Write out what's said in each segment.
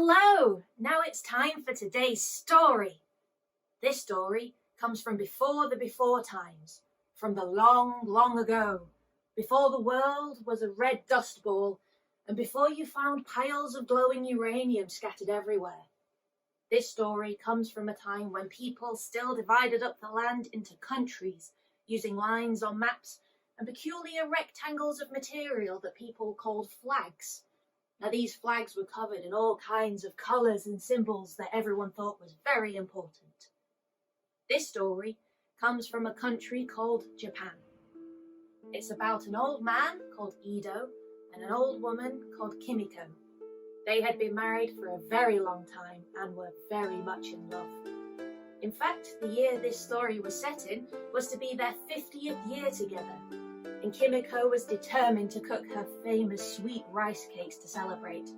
Hello! Now it's time for today's story. This story comes from before the before times, from the long, long ago, before the world was a red dust ball, and before you found piles of glowing uranium scattered everywhere. This story comes from a time when people still divided up the land into countries, using lines on maps and peculiar rectangles of material that people called flags. Now, these flags were covered in all kinds of colours and symbols that everyone thought was very important. This story comes from a country called Japan. It's about an old man called Ido and an old woman called Kimiko. They had been married for a very long time and were very much in love. In fact, the year this story was set in was to be their 50th year together, and Kimiko was determined to cook her famous sweet rice cakes to celebrate.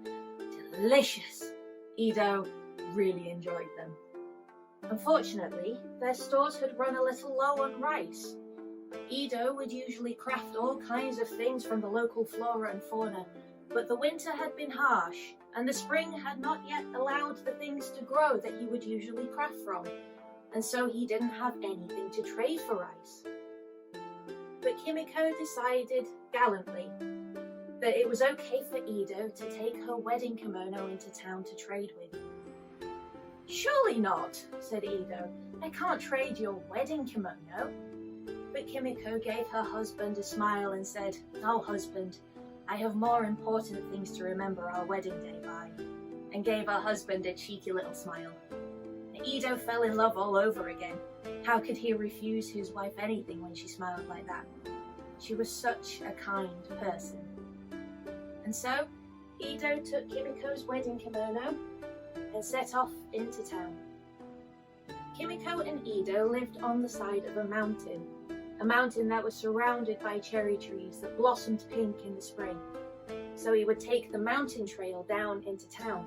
Delicious! Ido really enjoyed them. Unfortunately, their stores had run a little low on rice. Ido would usually craft all kinds of things from the local flora and fauna, but the winter had been harsh, and the spring had not yet allowed the things to grow that he would usually craft from, and so he didn't have anything to trade for rice. But Kimiko decided gallantly that it was okay for Ido to take her wedding kimono into town to trade with. "Surely not," said Ido. "I can't trade your wedding kimono." But Kimiko gave her husband a smile and said, "Oh, husband, I have more important things to remember our wedding day by," and gave her husband a cheeky little smile. Ido fell in love all over again. How could he refuse his wife anything when she smiled like that? She was such a kind person. And so, Ido took Kimiko's wedding kimono and set off into town. Kimiko and Ido lived on the side of a mountain that was surrounded by cherry trees that blossomed pink in the spring. So he would take the mountain trail down into town.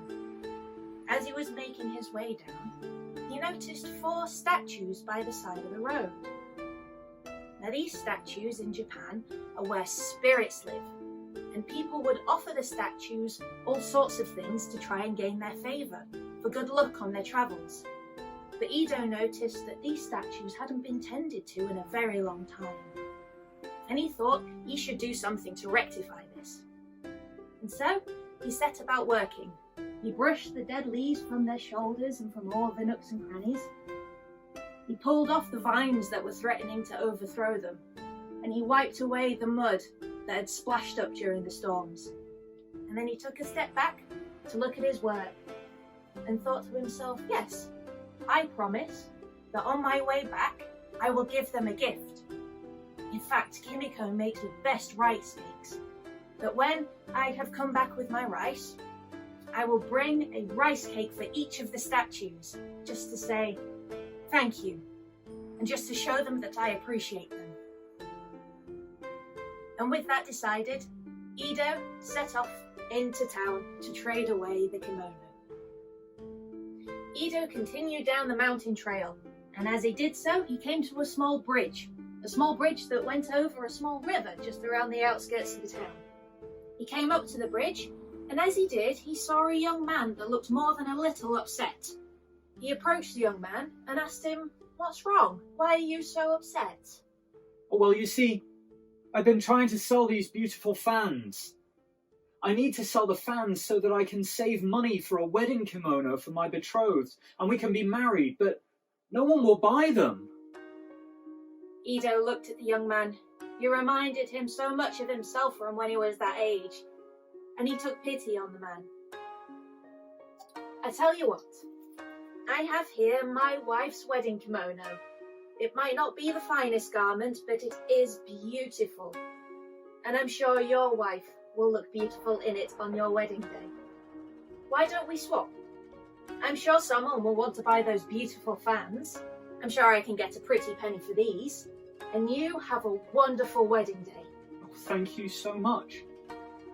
As he was making his way down, he noticed 4 statues by the side of the road. Now, these statues in Japan are where spirits live, and people would offer the statues all sorts of things to try and gain their favour, for good luck on their travels. But Ido noticed that these statues hadn't been tended to in a very long time, and he thought he should do something to rectify this. And so he set about working. He brushed the dead leaves from their shoulders and from all the nooks and crannies. He pulled off the vines that were threatening to overthrow them, and he wiped away the mud that had splashed up during the storms. And then he took a step back to look at his work and thought to himself, yes, I promise that on my way back, I will give them a gift. In fact, Kimiko makes the best rice cakes, that when I have come back with my rice, I will bring a rice cake for each of the statues, just to say thank you, and just to show them that I appreciate them. And with that decided, Ido set off into town to trade away the kimono. Ido continued down the mountain trail, and as he did so, he came to a small bridge that went over a small river just around the outskirts of the town. He came up to the bridge, and as he did, he saw a young man that looked more than a little upset. He approached the young man and asked him, "What's wrong? Why are you so upset?" Well, you see, I've been trying to sell these beautiful fans. I need to sell the fans so that I can save money for a wedding kimono for my betrothed, and we can be married, but no one will buy them. Ido looked at the young man. You reminded him so much of himself from when he was that age, and he took pity on the man. "I tell you what, I have here my wife's wedding kimono. It might not be the finest garment, but it is beautiful. And I'm sure your wife will look beautiful in it on your wedding day. Why don't we swap? I'm sure someone will want to buy those beautiful fans. I'm sure I can get a pretty penny for these. And you have a wonderful wedding day." Oh, thank you so much.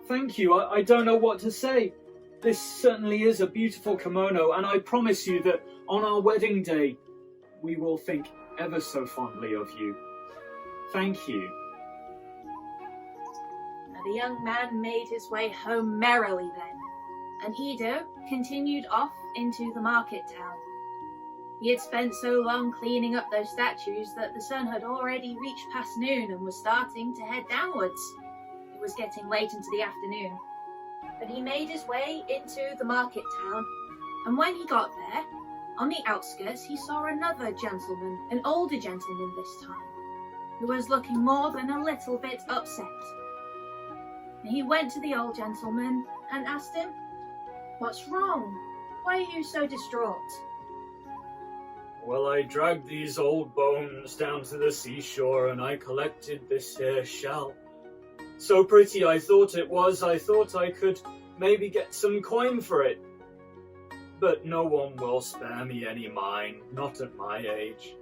Thank you. I don't know what to say. This certainly is a beautiful kimono, and I promise you that on our wedding day, we will think ever so fondly of you. Thank you. Now, the young man made his way home merrily then, And Ido continued off into the market town. He had spent so long cleaning up those statues that the sun had already reached past noon and was starting to head downwards. It was getting late into the afternoon. But he made his way into the market town, and when he got there, on the outskirts he saw another gentleman, an older gentleman this time, who was looking more than a little bit upset. He went to the old gentleman and asked him, "What's wrong? Why are you so distraught?" Well, I dragged these old bones down to the seashore and I collected this here shell. So pretty I thought it was, I thought I could maybe get some coin for it. But no one will spare me any mind, not at my age.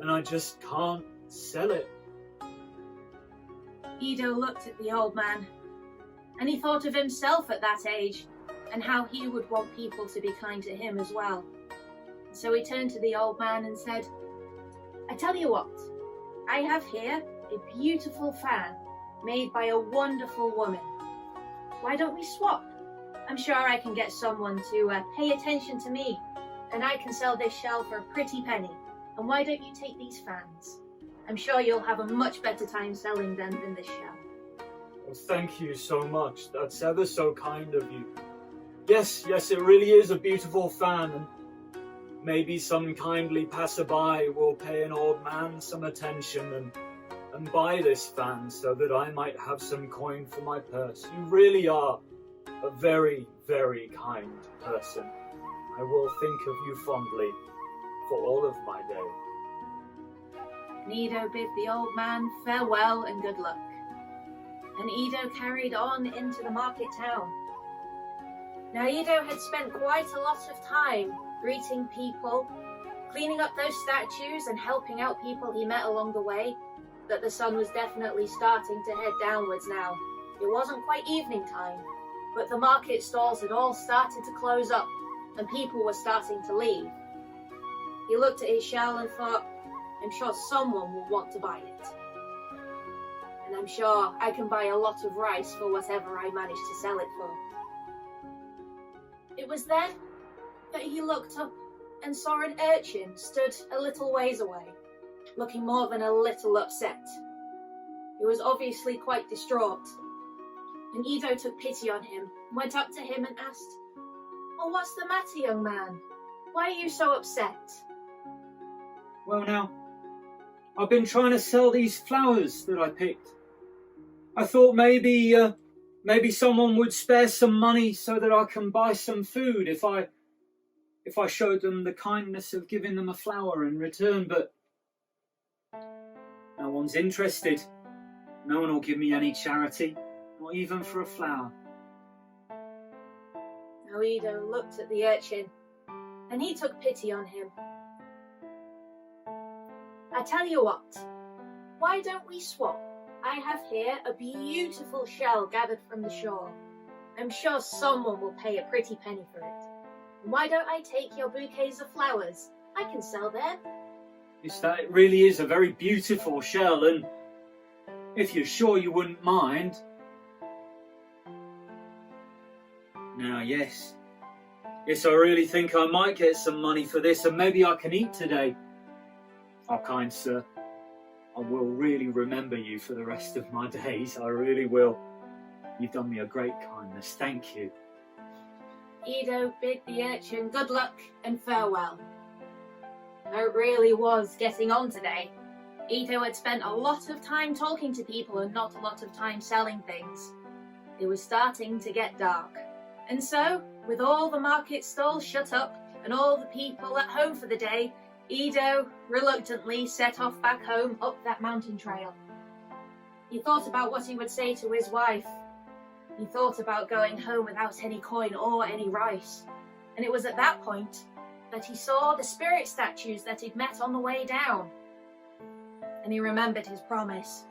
And I just can't sell it. Ido looked at the old man, and he thought of himself at that age, and how he would want people to be kind to him as well. So he turned to the old man and said, "I tell you what, I have here a beautiful fan made by a wonderful woman. Why don't we swap? I'm sure I can get someone to pay attention to me, and I can sell this shell for a pretty penny. And why don't you take these fans? I'm sure you'll have a much better time selling them than this shell." Well, thank you so much. That's ever so kind of you. Yes, it really is a beautiful fan, and maybe some kindly passerby will pay an old man some attention and buy this fan so that I might have some coin for my purse. You really are a very, very kind person. I will think of you fondly for all of my day. Ido bid the old man farewell and good luck, and Ido carried on into the market town. Now Ido had spent quite a lot of time greeting people, cleaning up those statues and helping out people he met along the way, that the sun was definitely starting to head downwards now. It wasn't quite evening time, but the market stalls had all started to close up and people were starting to leave. He looked at his shell and thought, "I'm sure someone will want to buy it. And I'm sure I can buy a lot of rice for whatever I manage to sell it for." It was then that he looked up and saw an urchin stood a little ways away, looking more than a little upset. He was obviously quite distraught, and Ido took pity on him, went up to him and asked, "Oh, what's the matter, young man? Why are you so upset?" Well now, I've been trying to sell these flowers that I picked. I thought maybe someone would spare some money so that I can buy some food if I showed them the kindness of giving them a flower in return, but no one's interested. No one will give me any charity, not even for a flower. Now Ido looked at the urchin, and he took pity on him. "I tell you what, why don't we swap? I have here a beautiful shell gathered from the shore. I'm sure someone will pay a pretty penny for it. And why don't I take your bouquets of flowers? I can sell them." Yes, that really is a very beautiful shell, and if you're sure you wouldn't mind. Now, yes, I really think I might get some money for this, and maybe I can eat today. Oh, kind sir, I will really remember you for the rest of my days. I really will. You've done me a great kindness. Thank you. Ido bid the urchin good luck and farewell. It really was getting on today. Ido had spent a lot of time talking to people and not a lot of time selling things. It was starting to get dark. And so, with all the market stalls shut up and all the people at home for the day, Ido reluctantly set off back home up that mountain trail. He thought about what he would say to his wife. He thought about going home without any coin or any rice. And it was at that point that he saw the spirit statues that he'd met on the way down. And he remembered his promise.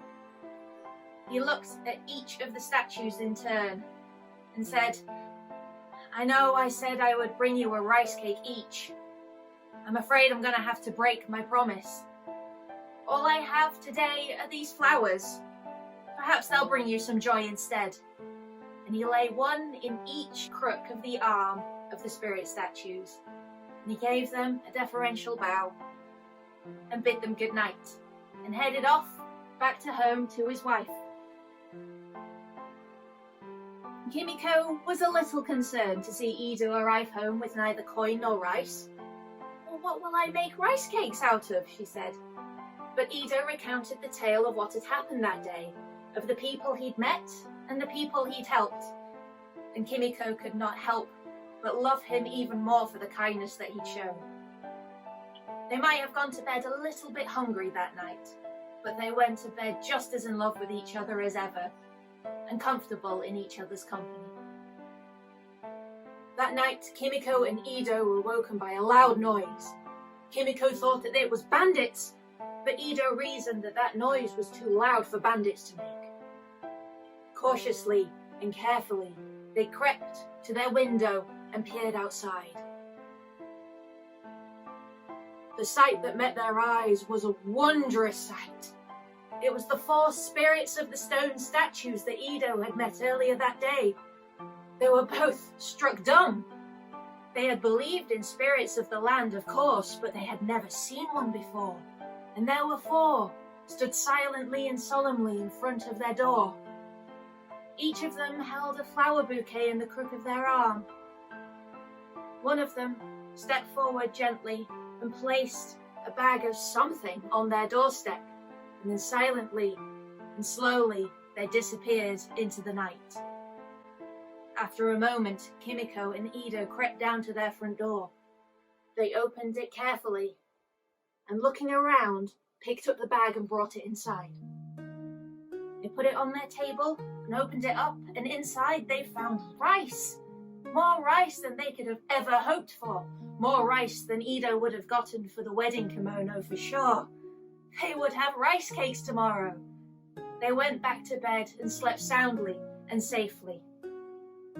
He looked at each of the statues in turn and said, "I know I said I would bring you a rice cake each. I'm afraid I'm going to have to break my promise. All I have today are these flowers. Perhaps they'll bring you some joy instead." and he lay one in each crook of the arm of the spirit statues, and he gave them a deferential bow and bid them good night, and headed off back to home to his wife. Kimiko was a little concerned to see Ido arrive home with neither coin nor rice. "Well, what will I make rice cakes out of?" she said. But Ido recounted the tale of what had happened that day, of the people he'd met and the people he'd helped, and Kimiko could not help but love him even more for the kindness that he'd shown. They might have gone to bed a little bit hungry that night, but they went to bed just as in love with each other as ever, and comfortable in each other's company. That night, Kimiko and Ido were woken by a loud noise. Kimiko thought that it was bandits, but Ido reasoned that that noise was too loud for bandits to make. Cautiously and carefully, they crept to their window and peered outside. The sight that met their eyes was a wondrous sight. It was the 4 spirits of the stone statues that Ido had met earlier that day. They were both struck dumb. They had believed in spirits of the land, of course, but they had never seen one before. And there were 4, stood silently and solemnly in front of their door. Each of them held a flower bouquet in the crook of their arm. One of them stepped forward gently and placed a bag of something on their doorstep, and then silently and slowly they disappeared into the night. After a moment, Kimiko and Ido crept down to their front door. They opened it carefully, and looking around, picked up the bag and brought it inside. They put it on their table and opened it up, and inside they found rice. More rice than they could have ever hoped for. More rice than Ido would have gotten for the wedding kimono for sure. They would have rice cakes tomorrow. They went back to bed and slept soundly and safely.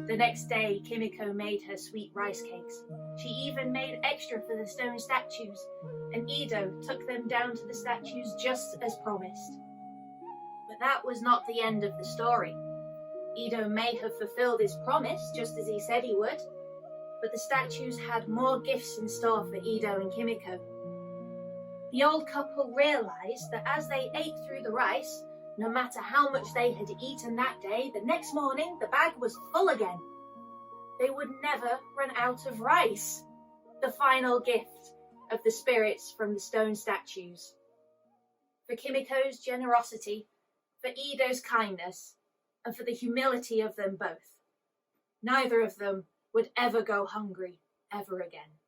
The next day, Kimiko made her sweet rice cakes. She even made extra for the stone statues, and Ido took them down to the statues just as promised. But that was not the end of the story. Ido may have fulfilled his promise, just as he said he would, but the statues had more gifts in store for Ido and Kimiko. The old couple realized that as they ate through the rice, no matter how much they had eaten that day, the next morning the bag was full again. They would never run out of rice, the final gift of the spirits from the stone statues. For Kimiko's generosity, for Ido's kindness, and for the humility of them both, neither of them would ever go hungry ever again.